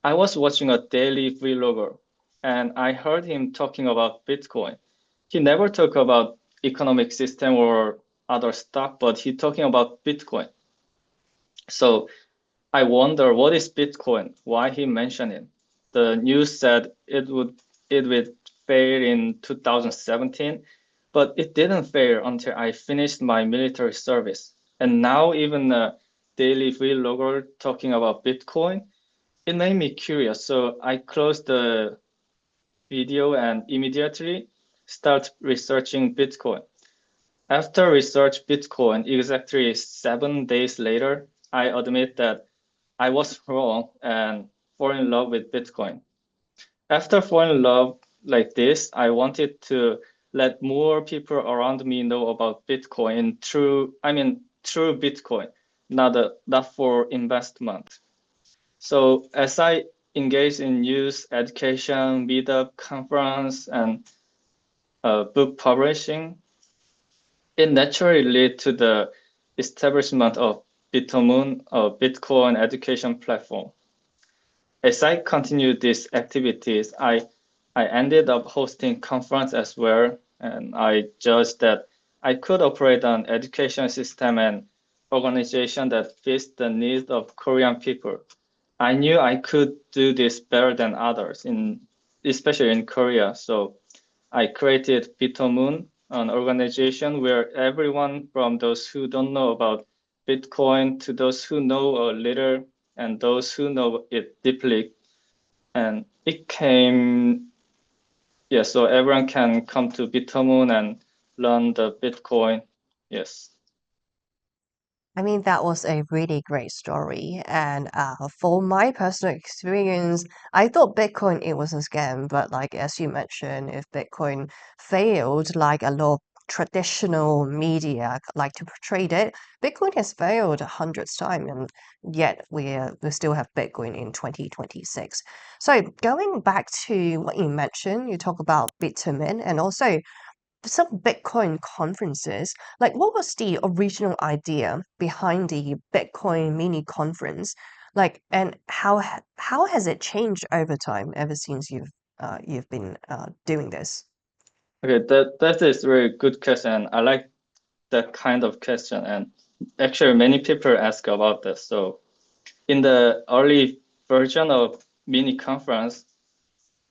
I was watching a daily vlogger, and I heard him talking about Bitcoin. He never talked about economic system or other stuff, but he talking about Bitcoin. So I wonder what is Bitcoin? Why he mentioned it? The news said it would fail in 2017, but it didn't fail until I finished my military service. And now even a daily vlogger talking about Bitcoin, it made me curious. So I closed the video and immediately start researching Bitcoin. After research Bitcoin, exactly 7 days later, I admit that I was wrong and fall in love with Bitcoin. After falling in love like this, I wanted to let more people around me know about Bitcoin true Bitcoin, not for investment. So as I engage in news, education, meetup, conference, and book publishing, it naturally led to the establishment of Bitumen, a Bitcoin education platform. As I continued these activities, I ended up hosting conference as well, and I judged that I could operate an education system and organization that fits the needs of Korean people. I knew I could do this better than others, especially in Korea. So I created Bitumen, an organization where everyone from those who don't know about Bitcoin to those who know a little and those who know it deeply. And it came, yeah, so everyone can come to Bitumen and learn the Bitcoin. Yes. I mean, that was a really great story. And for my personal experience, I thought Bitcoin it was a scam, but like as you mentioned, if Bitcoin failed, like a lot of traditional media like to portray it, Bitcoin has failed hundreds times, and yet we still have Bitcoin in 2026. So going back to what you mentioned, you talk about Bitcoin and also some Bitcoin conferences, like what was the original idea behind the Bitcoin mini conference? Like, and how has it changed over time ever since you've been doing this? Okay, that is a very good question. I like that kind of question, and actually many people ask about this. So in the early version of mini conference,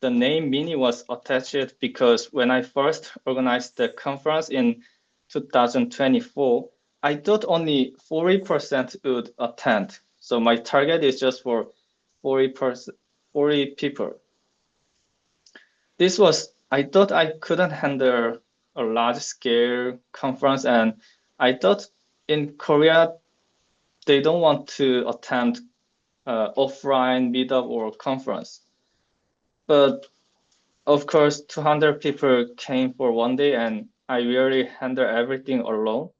the name mini was attached because when I first organized the conference in 2024, I thought only 40% would attend. So my target is just for 40 people. I thought I couldn't handle a large scale conference, and I thought in Korea, they don't want to attend offline meetup or conference. But of course, 200 people came for one day, and I really handled everything alone.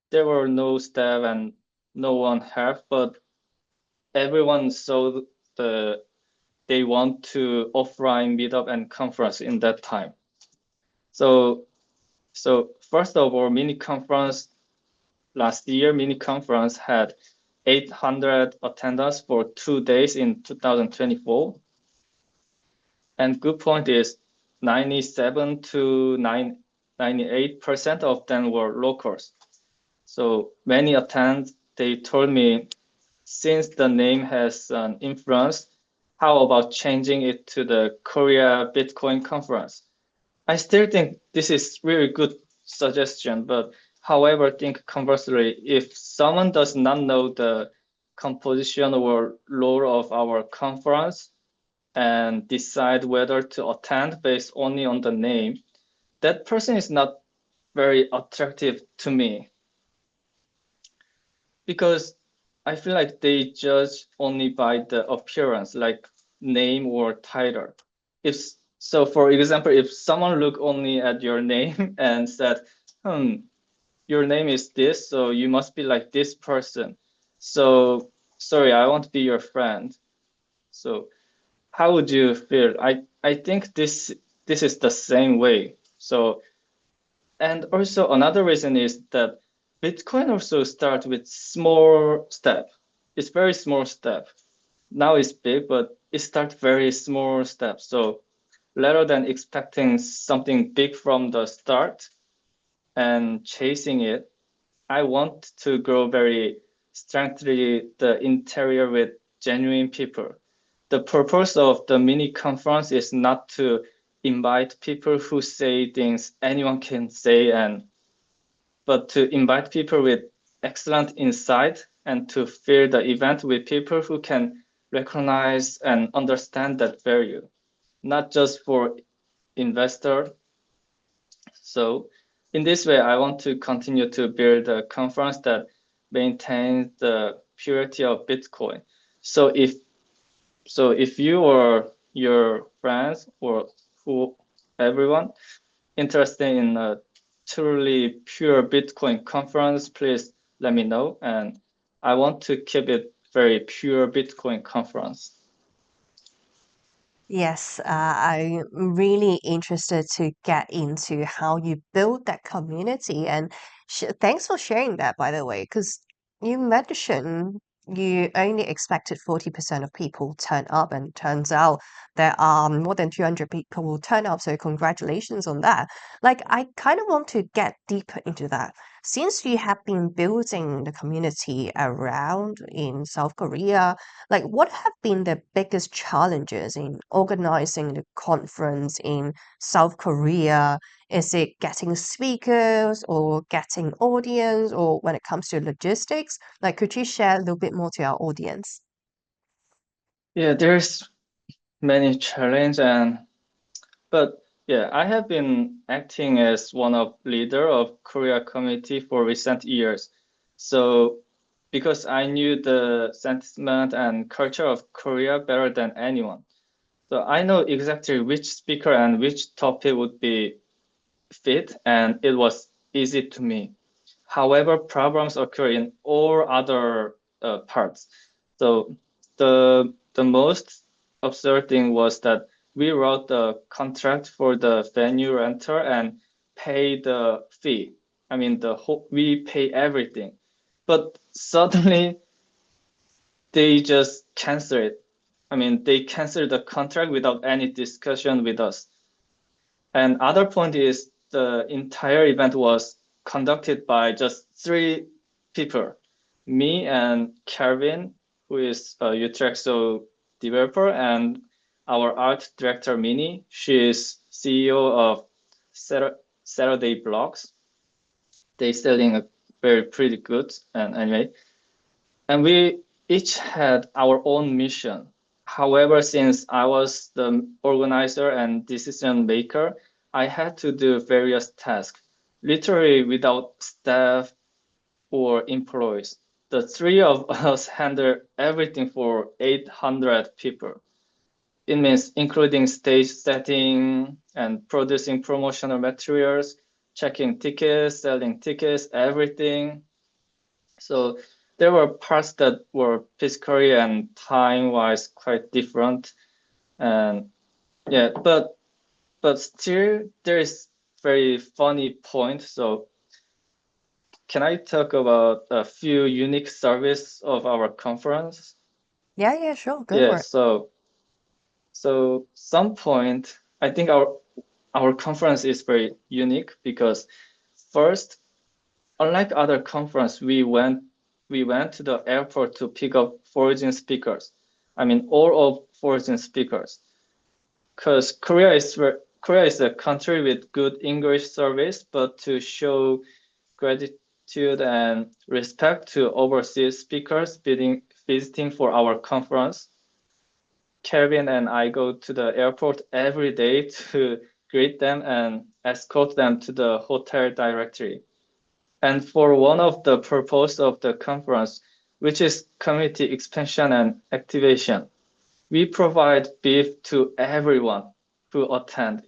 There were no staff and no one helped, but everyone saw they want to offline meetup and conference in that time. So first of all, mini conference last year, mini conference had 800 attendance for 2 days in 2024. And good point is 97 to 98% of them were locals. So many attend, they told me, since the name has an influence, how about changing it to the Korea Bitcoin conference? I still think this is really good suggestion, but however, think conversely, if someone does not know the composition or role of our conference and decide whether to attend based only on the name, that person is not very attractive to me because I feel like they judge only by the appearance, like name or title. If so, for example, if someone look only at your name and said, your name is this, so you must be like this person. So sorry, I won't be your friend. So how would you feel? I think this is the same way. So, and also another reason is that Bitcoin also starts with small step. It's very small step. Now it's big, but it starts very small steps. So rather than expecting something big from the start and chasing it, I want to grow very strengthly the interior with genuine people. The purpose of the mini conference is not to invite people who say things anyone can say, but to invite people with excellent insight and to fill the event with people who can recognize and understand that value, not just for investor. So in this way, I want to continue to build a conference that maintains the purity of Bitcoin. So if you or your friends or everyone interested in a truly pure Bitcoin conference, please let me know. And I want to keep it very pure Bitcoin conference. Yes, I'm really interested to get into how you build that community. And thanks for sharing that, by the way, because you mentioned you only expected 40% of people turn up, and turns out there are more than 200 people will turn up. So congratulations on that. Like, I kind of want to get deeper into that. Since you have been building the community around in South Korea, like, what have been the biggest challenges in organizing the conference in South Korea? Is it getting speakers or getting audience, or when it comes to logistics? Like, could you share a little bit more to our audience? Yeah, there's many challenge but yeah, I have been acting as one of leader of Korea community for recent years. So because I knew the sentiment and culture of Korea better than anyone. So I know exactly which speaker and which topic would be fit, and it was easy to me. However, problems occur in all other parts. So the most absurd thing was that we wrote the contract for the venue renter and pay the fee. I mean, we pay everything, but suddenly they just cancel it. I mean, they cancel the contract without any discussion with us. And other point is the entire event was conducted by just 3 people, me and Calvin, who is a UTXO developer, and our art director, Minnie. She is CEO of Saturday Blogs. They selling a very pretty good, and anyway. And we each had our own mission. However, since I was the organizer and decision maker, I had to do various tasks, literally without staff or employees. The 3 of us handled everything for 800 people. It means including stage setting and producing promotional materials, checking tickets, selling tickets, everything. So there were parts that were physically and time-wise quite different. And yeah, but still there is very funny point. So can I talk about a few unique service of our conference? Yeah, sure, go Yeah, for it. so some point I think our conference is very unique because first, unlike other conference, we went to the airport to pick up foreign speakers. I mean, all of foreign speakers, because Korea is a country with good English service, but to show gratitude and respect to overseas speakers visiting for our conference, Kevin and I go to the airport every day to greet them and escort them to the hotel directly. And for one of the purpose of the conference, which is community expansion and activation, we provide beef to everyone who attend.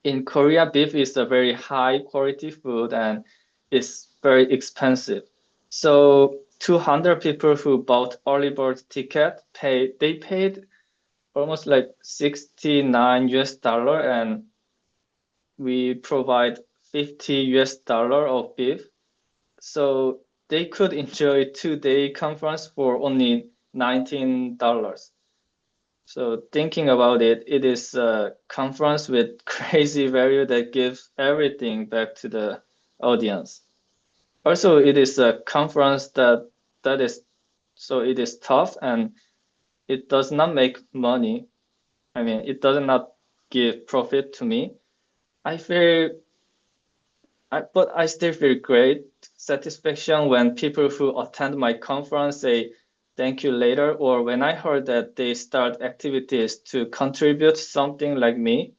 In Korea, beef is a very high quality food and it's very expensive. So 200 people who bought early bird ticket they paid almost like 69 US dollar, and we provide 50 US dollar of beef. So they could enjoy 2-day conference for only $19. So thinking about it, it is a conference with crazy value that gives everything back to the audience. Also, it is a conference that is so it is tough and it does not make money. I mean, it does not give profit to me. But I still feel great satisfaction when people who attend my conference say thank you later, or when I heard that they start activities to contribute something like me.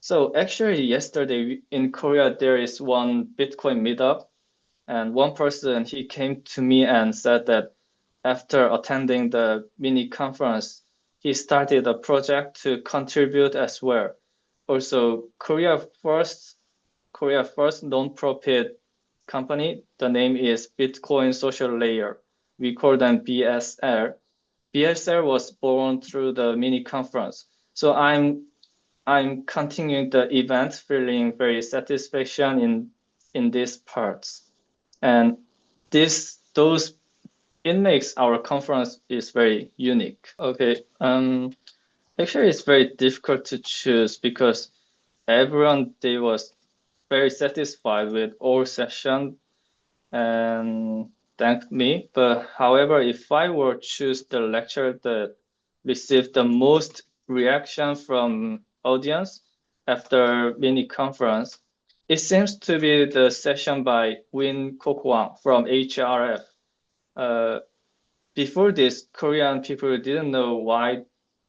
So actually yesterday in Korea, there is one Bitcoin meetup, and one person, he came to me and said that after attending the mini conference, he started a project to contribute as well. Also, Korea first non-profit company. The name is Bitcoin Social Layer. We call them BSL. BSL was born through the mini conference. So I'm continuing the event, feeling very satisfaction in these parts, and it makes our conference is very unique. Okay, actually it's very difficult to choose because everyone they was very satisfied with all session and thanked me. But however, if I were to choose the lecture that received the most reaction from audience after mini conference, it seems to be the session by Win Kokwang from HRF. Before this, Korean people didn't know why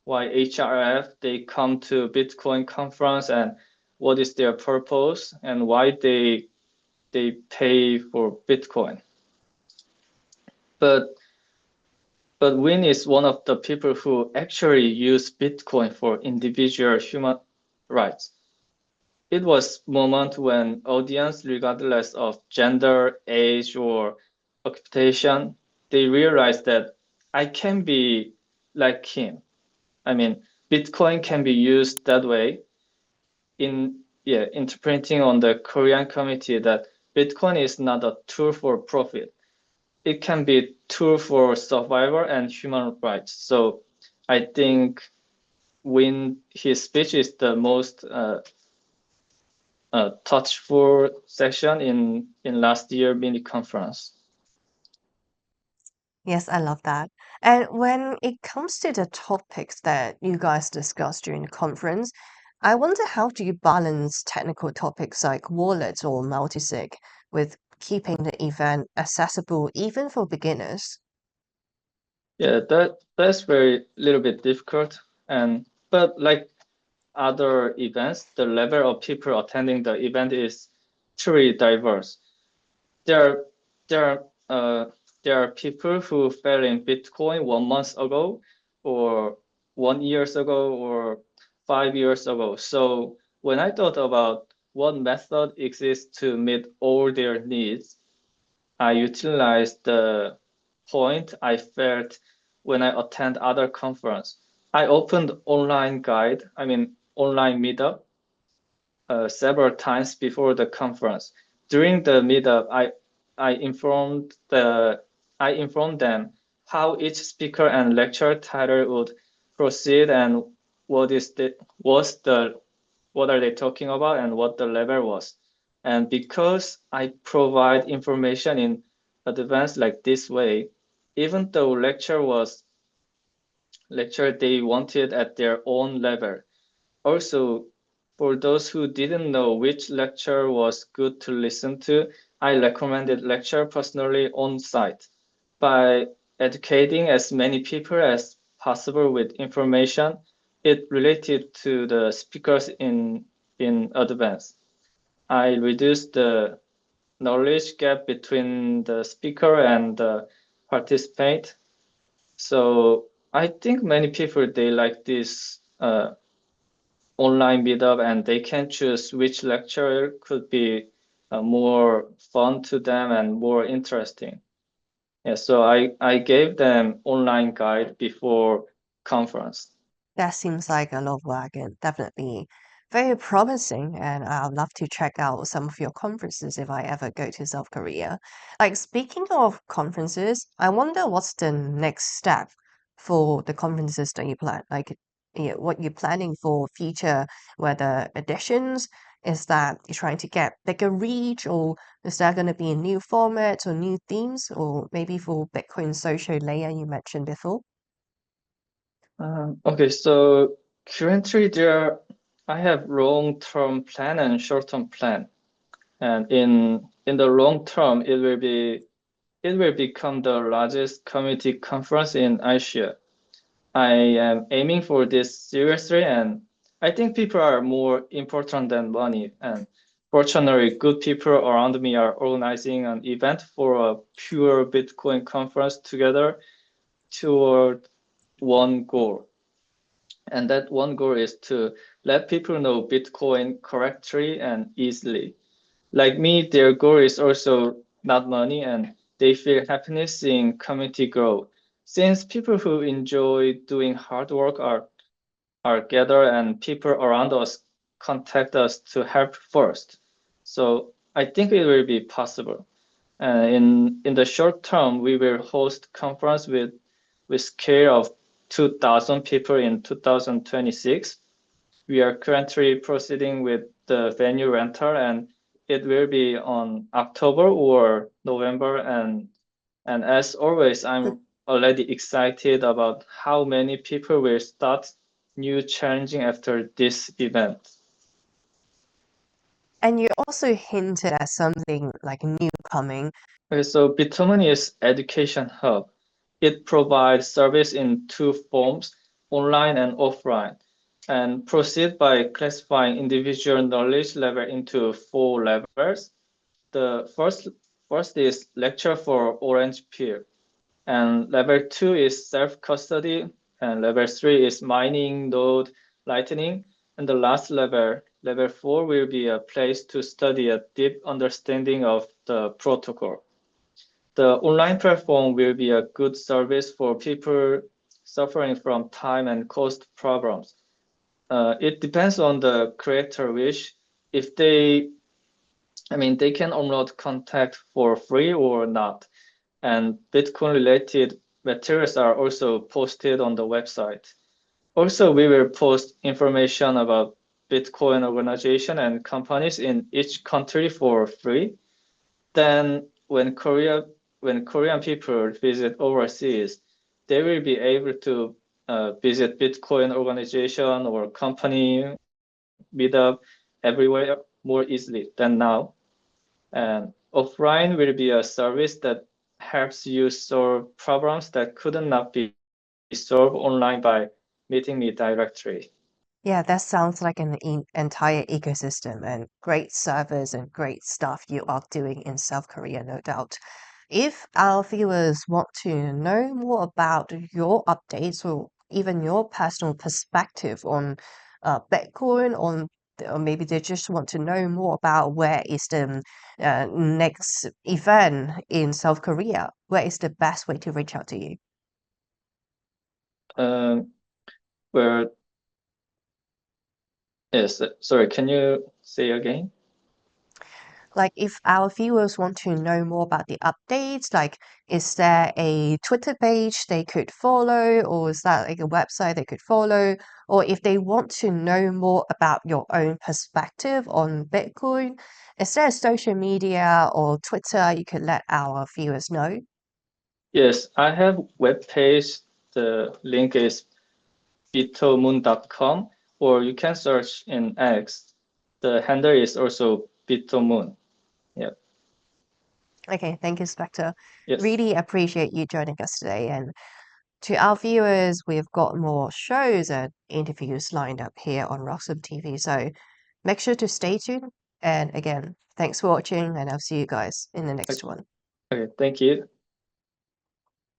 HRF they come to Bitcoin conference and what is their purpose and why they pay for Bitcoin. But Win is one of the people who actually use Bitcoin for individual human rights. It was a moment when audience, regardless of gender, age, or occupation, they realized that I can be like him. I mean, Bitcoin can be used that way in interpreting on the Korean community that Bitcoin is not a tool for profit. It can be a tool for survival and human rights. So I think when his speech is the most touchful section in last year mini conference. Yes, I love that. And when it comes to the topics that you guys discussed during the conference, I wonder how do you balance technical topics like wallets or multisig with keeping the event accessible even for beginners? Yeah, that's very little bit difficult. But like other events, the level of people attending the event is truly diverse. There there there are people who fell in Bitcoin 1 month ago, or 1 years ago, or 5 years ago. So when I thought about what method exists to meet all their needs, I utilized the point I felt when I attend other conference. I opened online meetup several times before the conference. During the meetup, I informed them how each speaker and lecture title would proceed and what are they talking about and what the level was. And because I provide information in advance like this way, even though lecture they wanted at their own level. Also, for those who didn't know which lecture was good to listen to, I recommended lecture personally on site. By educating as many people as possible with information, it related to the speakers in advance. I reduced the knowledge gap between the speaker and the participant. So I think many people they like this online meetup and they can choose which lecture could be more fun to them and more interesting. Yeah, so I gave them online guide before conference. That seems like a lot of work and definitely very promising. And I'd love to check out some of your conferences if I ever go to South Korea. Like, speaking of conferences, I wonder what's the next step for the conferences that you plan? Like, what you're planning for future, whether editions? Is that you're trying to get bigger reach, or is there going to be a new format or new themes, or maybe for Bitcoin social layer you mentioned before? Okay, so currently I have long-term plan and short-term plan. And in the long term, it will become the largest community conference in Asia. I am aiming for this seriously, and I think people are more important than money. And fortunately, good people around me are organizing an event for a pure Bitcoin conference together toward one goal. And that one goal is to let people know Bitcoin correctly and easily. Like me, their goal is also not money, and they feel happiness seeing community grow. Since people who enjoy doing hard work are gathered and people around us contact us to help first. So I think it will be possible. In the short term, we will host conference with scale of 2,000 people in 2026. We are currently proceeding with the venue rental, and it will be on October or November. And as always, I'm already excited about how many people will start new challenging after this event. And you also hinted at something like new coming. Okay, so Bitomen is education hub. It provides service in two forms, online and offline, and proceed by classifying individual knowledge level into 4 levels. The first is lecture for orange pill. And level 2 is self-custody, and level 3 is mining node lightning. And the last level, level 4, will be a place to study a deep understanding of the protocol. The online platform will be a good service for people suffering from time and cost problems. It depends on the creator wish. If they can upload content for free or not. And Bitcoin related materials are also posted on the website. Also, we will post information about Bitcoin organization and companies in each country for free. Then when Korean people visit overseas, they will be able to visit Bitcoin organization or company meetup everywhere more easily than now. And offline will be a service that helps you solve problems that could not be solved online by meeting me directly. Yeah, that sounds like an entire ecosystem and great servers and great stuff you are doing in South Korea, no doubt. If our viewers want to know more about your updates or even your personal perspective on Bitcoin, or maybe they just want to know more about where is the next event in South Korea, where is the best way to reach out to you? Well, yes, sorry, can you say again? Like, if our viewers want to know more about the updates, like, is there a Twitter page they could follow, or is that like a website they could follow? Or if they want to know more about your own perspective on Bitcoin, is there a social media or Twitter you could let our viewers know? Yes, I have web page. The link is bitomoon.com, or you can search in X. The handle is also bitomoon. Yeah. Okay, thank you, Spectre. Yes. Really appreciate you joining us today. And to our viewers, we've got more shows and interviews lined up here on RoxomTV, so make sure to stay tuned. And again, thanks for watching, and I'll see you guys in the next one. Okay. Thank you.